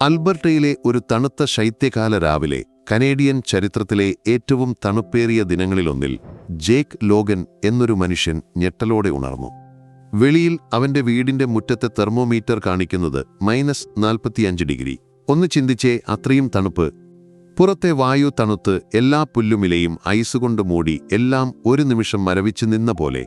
അൽബർട്ടയിലെ ഒരു തണുത്ത ശൈത്യകാല രാവിലെ കനേഡിയൻ ചരിത്രത്തിലെ ഏറ്റവും തണുപ്പേറിയ ദിനങ്ങളിലൊന്നിൽ ജേക്ക് ലോഗൻ എന്നൊരു മനുഷ്യൻ ഞെട്ടലോടെ ഉണർന്നു. വെളിയിൽ അവന്റെ വീടിന്റെ മുറ്റത്തെ തെർമോമീറ്റർ കാണിക്കുന്നത് -45 ഡിഗ്രി. ഒന്ന് ചിന്തിച്ചേ, അത്രയും തണുപ്പ്. പുറത്തെ വായു തണുത്ത് എല്ലാ പുല്ലുമിലയും ഐസുകൊണ്ട് മൂടി എല്ലാം ഒരു നിമിഷം മരവിച്ചു നിന്ന പോലെ.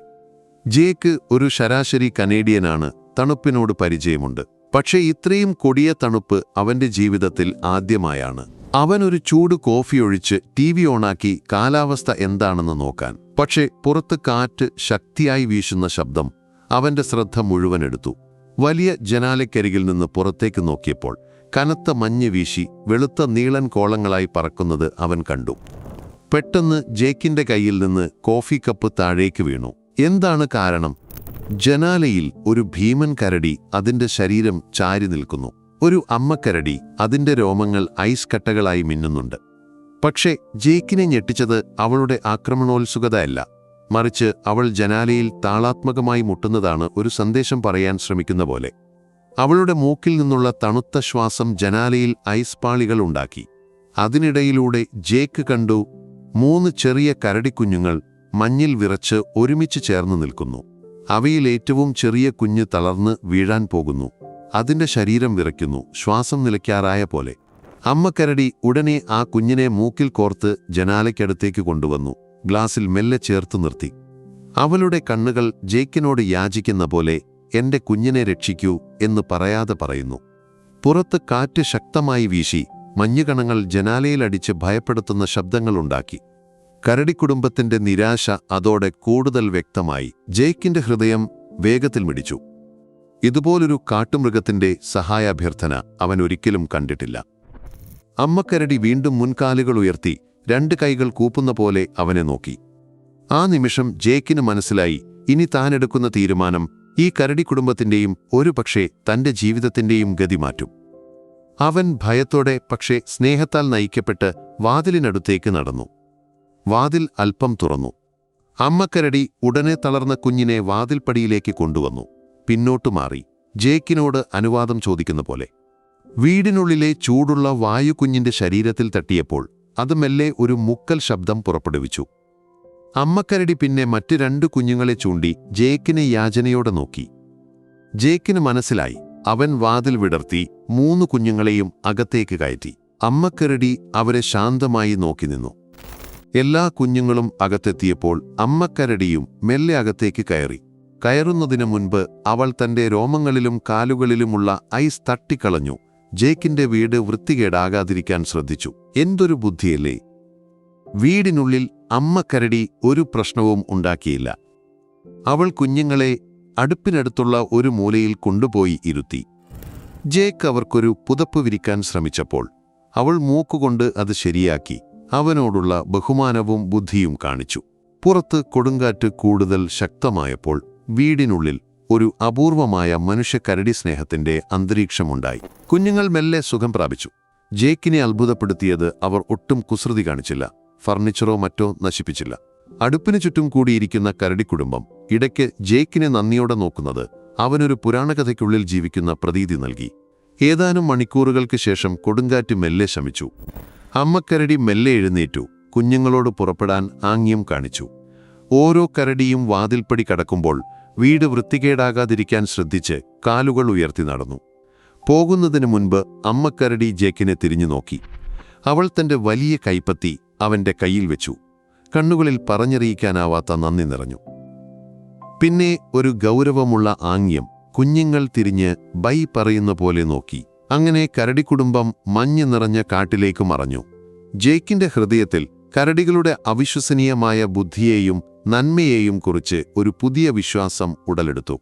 ജേക്ക് ഒരു ശരാശരി കനേഡിയനാണ്, തണുപ്പിനോട് പരിചയമുണ്ട്. പക്ഷേ ഇത്രയും കൊടിയ തണുപ്പ് അവന്റെ ജീവിതത്തിൽ ആദ്യമായാണ്. അവൻ ഒരു ചൂട് കോഫി ഒഴിച്ച് TV ഓണാക്കി കാലാവസ്ഥ എന്താണെന്ന് നോക്കാൻ. പക്ഷേ പുറത്ത് കാറ്റ് ശക്തിയായി വീശുന്ന ശബ്ദം അവന്റെ ശ്രദ്ധ മുഴുവൻ എടുത്തു. വലിയ ജനാലയ്ക്കരികിൽ നിന്ന് പുറത്തേക്ക് നോക്കിയപ്പോൾ കനത്ത മഞ്ഞ് വീശി വെളുത്ത നീളൻ കോളങ്ങളായി പറക്കുന്നത് അവൻ കണ്ടു. പെട്ടെന്ന് ജേക്കിന്റെ കയ്യിൽ നിന്ന് കോഫി കപ്പ് താഴേക്ക് വീണു. എന്താണ് കാരണം? ജനാലയിൽ ഒരു ഭീമൻ കരടി അതിന്റെ ശരീരം ചാരി നിൽക്കുന്നു. ഒരു അമ്മക്കരടി, അതിന്റെ രോമങ്ങൾ ഐസ് കട്ടകളായി മിന്നുന്നുണ്ട്. പക്ഷേ ജേക്കിനെ ഞെട്ടിച്ചത് അവളുടെ ആക്രമണോത്സുകതയല്ല, മറിച്ച് അവൾ ജനാലയിൽ താളാത്മകമായി മുട്ടുന്നതാണ്, ഒരു സന്ദേശം പറയാൻ ശ്രമിക്കുന്ന പോലെ. അവളുടെ മൂക്കിൽ നിന്നുള്ള തണുത്ത ശ്വാസം ജനാലയിൽ ഐസ് പാളികൾ ഉണ്ടാക്കി. അതിനിടയിലൂടെ ജേക്ക് കണ്ടു 3 ചെറിയ കരടിക്കുഞ്ഞുങ്ങൾ മഞ്ഞിൽ വിറച്ച് ഒരുമിച്ച് ചേർന്ന് നിൽക്കുന്നു. അവയിൽ ഏറ്റവും ചെറിയ കുഞ്ഞ് തളർന്ന് വീഴാൻ പോകുന്നു. അതിന്റെ ശരീരം വിറയ്ക്കുന്നു, ശ്വാസം നിലയ്ക്കാറായ പോലെ. അമ്മക്കരടി ഉടനെ ആ കുഞ്ഞിനെ മൂക്കിൽ കോർത്ത് ജനാലയ്ക്കടുത്തേക്ക് കൊണ്ടുവന്നു, ഗ്ലാസിൽ മെല്ലെ ചേർത്ത് നിർത്തി. അവളുടെ കണ്ണുകൾ ജേക്കിനോട് യാചിക്കുന്ന പോലെ, എന്റെ കുഞ്ഞിനെ രക്ഷിക്കൂ എന്ന് പറയാതെ പറയുന്നു. പുറത്ത് കാറ്റ് ശക്തമായി വീശി മഞ്ഞുകണങ്ങൾ ജനാലയിലടിച്ച് ഭയപ്പെടുത്തുന്ന ശബ്ദങ്ങളുണ്ടാക്കി. കരടിക്കുടുംബത്തിന്റെ നിരാശ അതോടെ കൂടുതൽ വ്യക്തമായി. ജേക്കിന്റെ ഹൃദയം വേഗത്തിൽ മിടിച്ചു. ഇതുപോലൊരു കാട്ടുമൃഗത്തിന്റെ സഹായാഭ്യർത്ഥന അവൻ ഒരിക്കലും കണ്ടിട്ടില്ല. അമ്മക്കരടി വീണ്ടും മുൻകാലുകൾ ഉയർത്തി 2 കൈകൾ കൂപ്പുന്ന പോലെ അവനെ നോക്കി. ആ നിമിഷം ജേക്കിന് മനസ്സിലായി, ഇനി താനെടുക്കുന്ന തീരുമാനം ഈ കരടി കുടുംബത്തിന്റെയും ഒരുപക്ഷേ തന്റെ ജീവിതത്തിന്റെയും ഗതി മാറ്റും. അവൻ ഭയത്തോടെ പക്ഷേ സ്നേഹത്താൽ നയിക്കപ്പെട്ട് വാതിലിനടുത്തേക്ക് നടന്നു. വാതിൽ അല്പം തുറന്നു. അമ്മക്കരടി ഉടനെ തളർന്ന കുഞ്ഞിനെ വാതിൽപ്പടിയിലേക്ക് കൊണ്ടുവന്നു. പിന്നോട്ടു മാറി, ജേക്കിനോട് അനുവാദം ചോദിക്കുന്ന പോലെ. വീടിനുള്ളിലെ ചൂടുള്ള വായു കുഞ്ഞിന്റെ ശരീരത്തിൽ തട്ടിയപ്പോൾ അത് മെല്ലെ ഒരു മുക്കൽ ശബ്ദം പുറപ്പെടുവിച്ചു. അമ്മക്കരടി പിന്നെ മറ്റ് 2 കുഞ്ഞുങ്ങളെ ചൂണ്ടി ജേക്കിനെ യാചനയോടെ നോക്കി. ജേക്കിന് മനസ്സിലായി. അവൻ വാതിൽ വിടർത്തി 3 കുഞ്ഞുങ്ങളെയും അകത്തേക്ക് കയറ്റി. അമ്മക്കരടി അവരെ ശാന്തമായി നോക്കി നിന്നു. എല്ലാ കുഞ്ഞുങ്ങളും അകത്തെത്തിയപ്പോൾ അമ്മക്കരടിയും മെല്ലെ അകത്തേക്ക് കയറി. കയറുന്നതിനു മുൻപ് അവൾ തന്റെ രോമങ്ങളിലും കാലുകളിലുമുള്ള ഐസ് തട്ടിക്കളഞ്ഞു. ജേക്കിന്റെ വീട് വൃത്തികേടാകാതിരിക്കാൻ ശ്രദ്ധിച്ചു. എന്തൊരു ബുദ്ധിയല്ലേ! വീടിനുള്ളിൽ അമ്മക്കരടി ഒരു പ്രശ്നവും ഉണ്ടാക്കിയില്ല. അവൾ കുഞ്ഞുങ്ങളെ അടുപ്പിനടുത്തുള്ള ഒരു മൂലയിൽ കൊണ്ടുപോയി ഇരുത്തി. ജേക്ക് അവർക്കൊരു പുതപ്പ് വിരിക്കാൻ ശ്രമിച്ചപ്പോൾ അവൾ മൂക്കുകൊണ്ട് അത് ശരിയാക്കി. അവനോടുള്ള ബഹുമാനവും ബുദ്ധിയും കാണിച്ചു. പുറത്ത് കൊടുങ്കാറ്റ് കൂടുതൽ ശക്തമായപ്പോൾ വീടിനുള്ളിൽ ഒരു അപൂർവമായ മനുഷ്യക്കരടി സ്നേഹത്തിന്റെ അന്തരീക്ഷമുണ്ടായി. കുഞ്ഞുങ്ങൾ മെല്ലെ സുഖം പ്രാപിച്ചു. ജേക്കിനെ അത്ഭുതപ്പെടുത്തിയത് അവർ ഒട്ടും കുസൃതി കാണിച്ചില്ല, ഫർണിച്ചറോ മറ്റോ നശിപ്പിച്ചില്ല. അടുപ്പിനു ചുറ്റും കൂടിയിരിക്കുന്ന കരടിക്കുടുംബം ഇടയ്ക്ക് ജേക്കിനെ നന്ദിയോടെ നോക്കുന്നത് അവനൊരു പുരാണകഥയ്ക്കുള്ളിൽ ജീവിക്കുന്ന പ്രതീതി നൽകി. ഏതാനും മണിക്കൂറുകൾക്ക് ശേഷം കൊടുങ്കാറ്റ് മെല്ലെ ശമിച്ചു. അമ്മക്കരടി മെല്ലെ എഴുന്നേറ്റു. കുഞ്ഞുങ്ങളോട് പുറപ്പെടാൻ ആംഗ്യം കാണിച്ചു. ഓരോ കരടിയും വാതിൽപ്പടി കടക്കുമ്പോൾ വീട് വൃത്തികേടാകാതിരിക്കാൻ ശ്രദ്ധിച്ച് കാലുകൾ ഉയർത്തി നടന്നു. പോകുന്നതിന് മുൻപ് അമ്മക്കരടി ജേക്കിനെ തിരിഞ്ഞു നോക്കി. അവൾ തന്റെ വലിയ കൈപ്പത്തി അവന്റെ കയ്യിൽ വെച്ചു. കണ്ണുകളിൽ പറഞ്ഞറിയിക്കാനാവാത്ത നന്ദി നിറഞ്ഞു. പിന്നെ ഒരു ഗൗരവമുള്ള ആംഗ്യം. കുഞ്ഞുങ്ങൾ തിരിഞ്ഞ് ബൈ പറയുന്ന പോലെ നോക്കി. അങ്ങനെ കരടിക്കുടുംബം മഞ്ഞ് നിറഞ്ഞ കാട്ടിലേക്ക് മറഞ്ഞു. ജേക്കിന്റെ ഹൃദയത്തിൽ കരടികളുടെ അവിശ്വസനീയമായ ബുദ്ധിയെയും നന്മയെയും കുറിച്ച് ഒരു പുതിയ വിശ്വാസം ഉടലെടുത്തു.